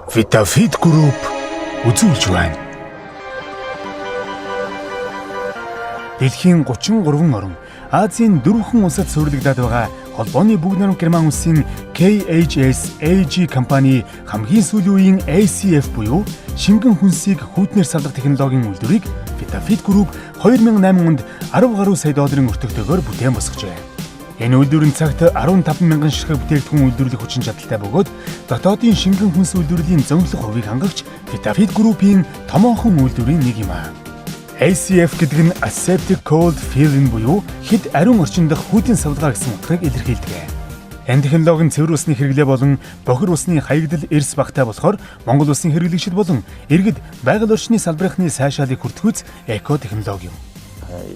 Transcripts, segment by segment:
Vitafit Group үзүүлж байна. Дэлхийн 33 орн, Азийн 4 улсад суурилагдаад байгаа холбооны бүгд найрамд Герман улсын KHS-AG компани хамгийн сүүлийн үеийн ACF буюу шингэн хүнсийг хүйтнээр салгах технологийн үйлдвэрийг Vitafit Group 2008 онд 10 гаруй сая долларын өртөгтэйгээр бүтээн босгожээ. Энэ үйлдвэрийн цагт 15 мянган ширхэг бүтээгдэхүүн үйлдвэрлэх хүчин чадалтай бөгөөд дотоодын шингэн хүнс үйлдвэрлэлийн зөнхлөх хувийг хангагч Vitafit Group-ийн томоохон үйлдвэрийн нэг юм аа. ACF гэдэг нь Aseptic Cold Filling буюу хэд ариун орчин дах хүйтэн савлгаа гэсэн утгыг илэрхийлдэг. Энэ технологи нь цэвэр усны хэрэглээ болон бохир усны хаягдал эрс багтай болохоор Монгол улсын хэрэглэгчид болон иргэд байгаль орчны салбарынхны сайшаалыг хүртгүүц эко технологи юм.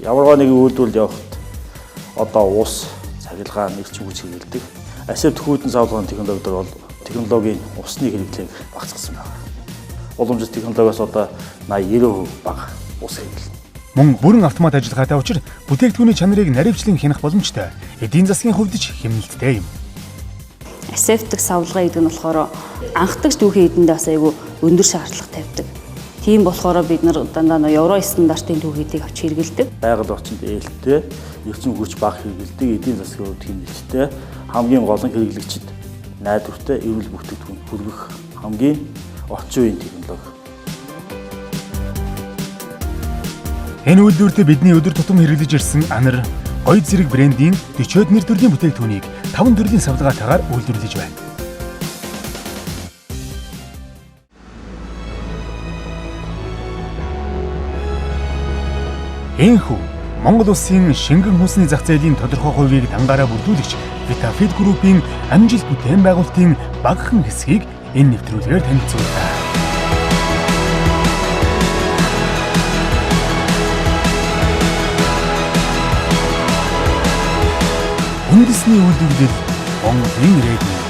Ямар нэгэн үйлдвэрлэл явахад одоо ус цахилгаан нэгч үгж хэрэглэдэг. Aseptic хүйтэн савлгааны технологид бол технологийн усны хэрэглээг багасгасан байна. Уламжлалт технологиос одоо 80-90% бага ус хэрэглэнэ. Мөн бүрэн автомат ажиллагаатай учраас бүтээгдэхүүний чанарыг наривчлан хянах боломжтой. Эдийн засгийн хувьд ч хэмнэлттэй юм. Aseptic савлгаа гэдэг нь болохоор анхдагч дүүхийн эдэндээ бас айгүй өндөр шаардлага тавьдаг. Тийм болохоор бид нар дандаа евро стандартын түүхийдийг авч хэрэгэлдэг. Байгаль орчинд ээлтэй, эрчим хүч бага хэрэгэлдэг, эдийн засгийн хувьд хэмнэлттэй, хамгийн гол нь хэрэглэгчид найдвартай эрүүл бүтээгдэхүүн хүргэх хамгийн орчин үеийн технологи. Энэ үйлдвэрт бидний өдөр тутам хэрэглэж ирсэн анар, гоё зэрэг брендийн 40-од нэр төрлийн бүтээгдэхүүнийг 5 төрлийн савлгаатайгаар үйлдвэрлэж байна. Энэхүү Монгол улсын шингэн хүнсний зах зээлийн тодорхой хувийг дангаараа бүрдүүлэгч Vitafit Group-ийн амжилт бүтээн байгуулалтын багахан хэсгийг энэ нэвтрүүлгээр танилцууллаа. Үндэсний үйлдвэрлэл Монголын ирээдүйн